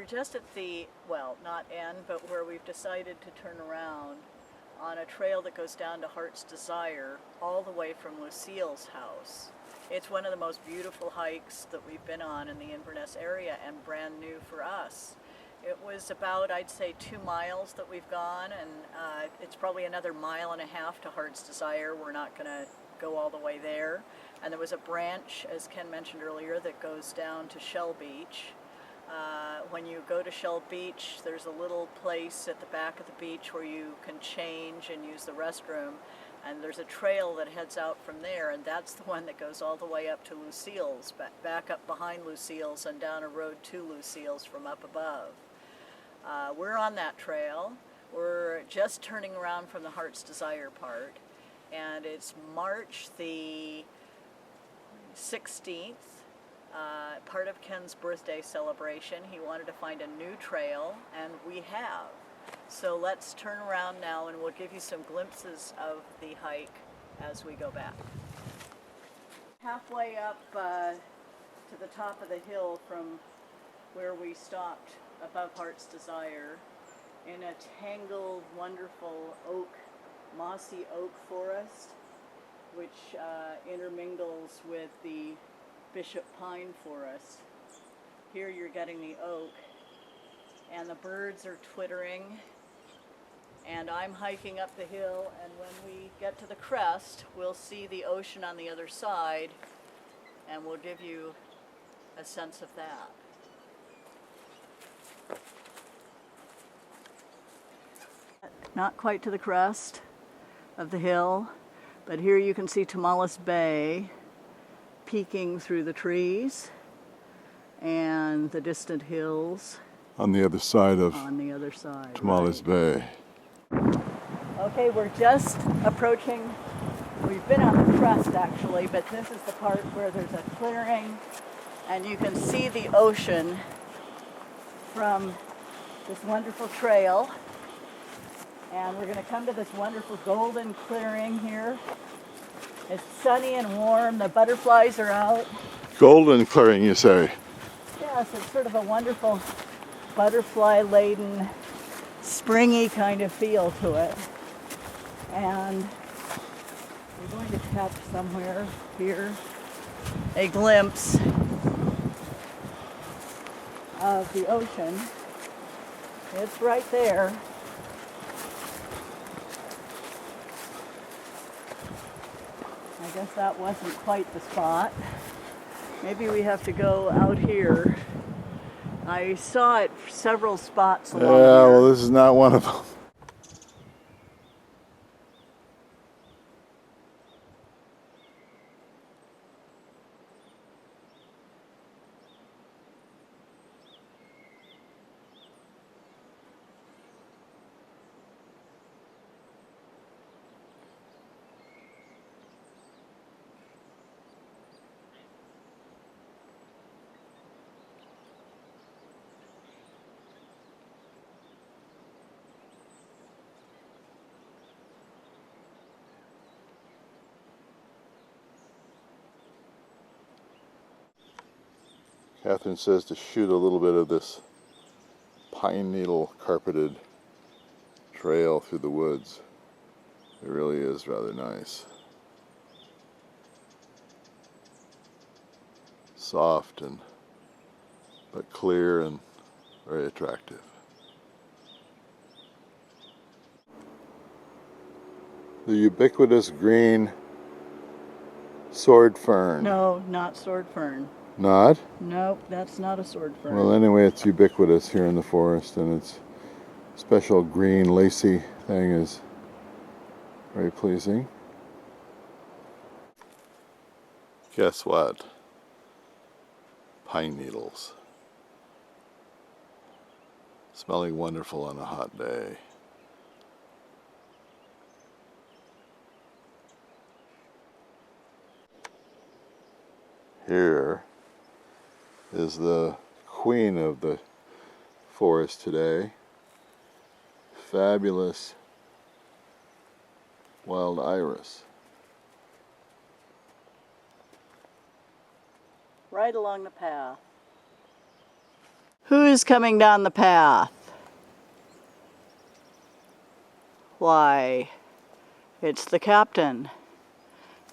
We're just at the, well, not end, but where we've decided to turn around on a trail that goes down to Heart's Desire, all the way from Lucille's house. It's one of the most beautiful hikes that we've been on in the Inverness area, and brand new for us. It was about, I'd say, 2 miles that we've gone, and it's probably another 1.5 miles to Heart's Desire. We're not going to go all the way there. And there was a branch, as Ken mentioned earlier, that goes down to Shell Beach. When you go to Shell Beach, there's a little place at the back of the beach where you can change and use the restroom, and there's a trail that heads out from there, and that's the one that goes all the way up to Lucille's, back up behind Lucille's and down a road to Lucille's from up above. We're on that trail. We're just turning around from the Heart's Desire part, and it's March the 16th. Part of Ken's birthday celebration. He wanted to find a new trail, and we have. So let's turn around now, and we'll give you some glimpses of the hike as we go back. Halfway up to the top of the hill from where we stopped above Heart's Desire, in a tangled, wonderful mossy oak forest, which intermingles with the Bishop Pine Forest. Here you're getting the oak, and the birds are twittering, and I'm hiking up the hill, and when we get to the crest, we'll see the ocean on the other side, and we'll give you a sense of that. Not quite to the crest of the hill, but here you can see Tomales Bay peeking through the trees and the distant hills on the other side of right. Tomales Bay. Okay, we're just approaching, we've been on the crest actually, but this is the part where there's a clearing and you can see the ocean from this wonderful trail, and we're going to come to this wonderful golden clearing here. It's sunny and warm, the butterflies are out. Golden clearing, you say? Yes, it's sort of a wonderful butterfly-laden, springy kind of feel to it. And we're going to catch somewhere here a glimpse of the ocean. It's right there. I guess that wasn't quite the spot. Maybe we have to go out here. I saw it several spots along here. Yeah, well, this is not one of them. Catherine says to shoot a little bit of this pine needle carpeted trail through the woods. It really is rather nice. Soft but clear and very attractive. The ubiquitous green sword fern. No, not sword fern. Not? Nope, that's not a sword fern. Well, anyway, it's ubiquitous here in the forest, and its special green lacy thing is very pleasing. Guess what? Pine needles. Smelling wonderful on a hot day. Here is the queen of the forest today. Fabulous wild iris. Right along the path. Who's coming down the path? Why, it's the captain.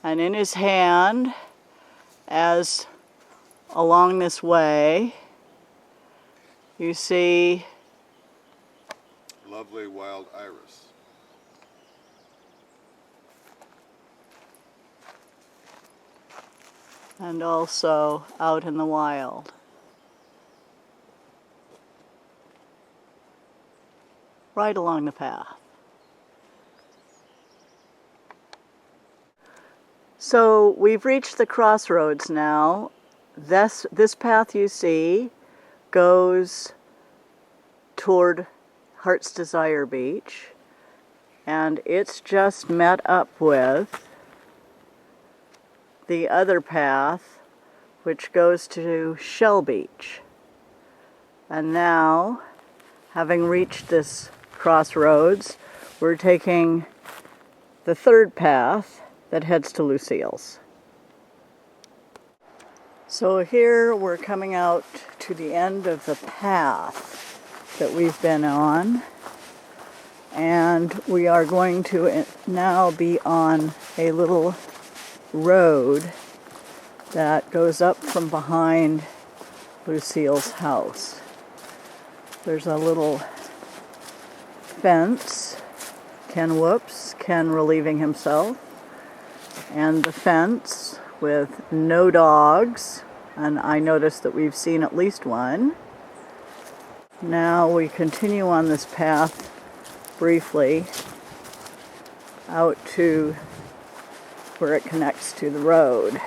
And in his hand, as along this way, you see lovely wild iris. And also out in the wild. Right along the path. So we've reached the crossroads now. This path you see goes toward Heart's Desire Beach, and it's just met up with the other path which goes to Shell Beach. And now, having reached this crossroads, we're taking the third path that heads to Lucille's. So here we're coming out to the end of the path that we've been on, and we are going to now be on a little road that goes up from behind Lucille's house. There's a little fence, Ken relieving himself, and the fence with no dogs, and I noticed that we've seen at least one. Now we continue on this path briefly out to where it connects to the road.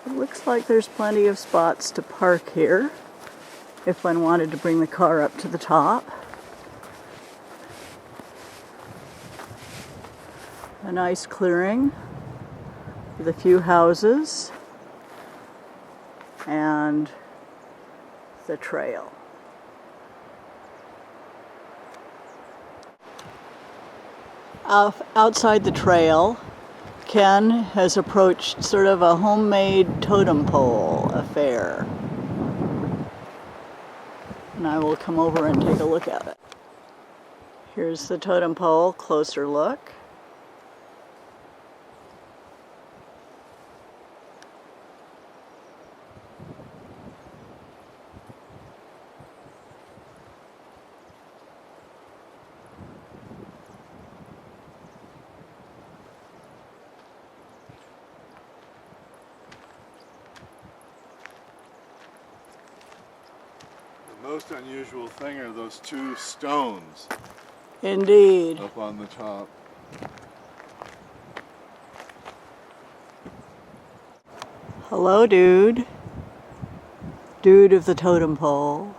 It looks like there's plenty of spots to park here if one wanted to bring the car up to the top. A nice clearing with a few houses and the trail. Outside the trail, Ken has approached sort of a homemade totem pole affair. And I will come over and take a look at it. Here's the totem pole, closer look. The most unusual thing are those two stones. Indeed. Up on the top. Hello, dude. Dude of the totem pole.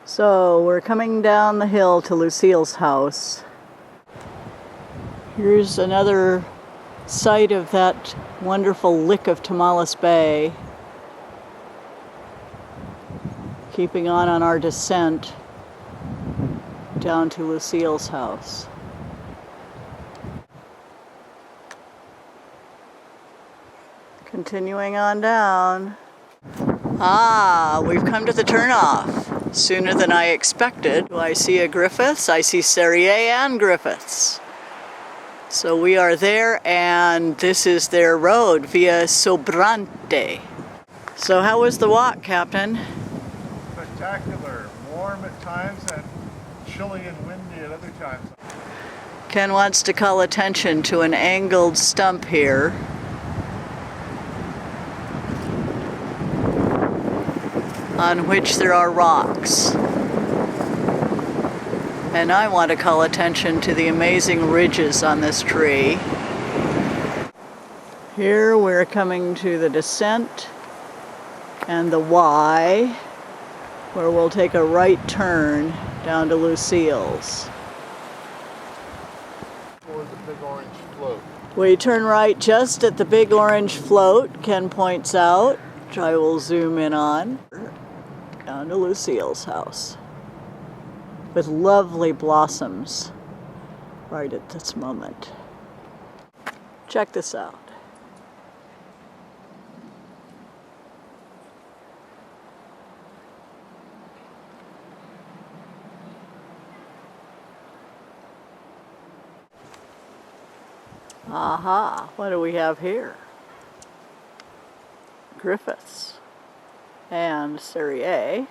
So we're coming down the hill to Lucille's house. Here's another site of that wonderful lick of Tomales Bay. Keeping on our descent down to Lucille's house. Continuing on down. We've come to the turnoff. Sooner than I expected. Do I see a Griffiths? I see Serrier and Griffiths. So we are there, and this is their road, Via Sobrante. So how was the walk, Captain? Spectacular. Warm at times and chilly and windy at other times. Ken wants to call attention to an angled stump here. On which there are rocks. And I want to call attention to the amazing ridges on this tree. Here we're coming to the descent and the Y, where we'll take a right turn down to Lucille's. Toward the big orange float. We turn right just at the big orange float, Ken points out, which I will zoom in on, down to Lucille's house. with lovely blossoms right at this moment. Check this out. Aha, what do we have here? Griffiths and Serie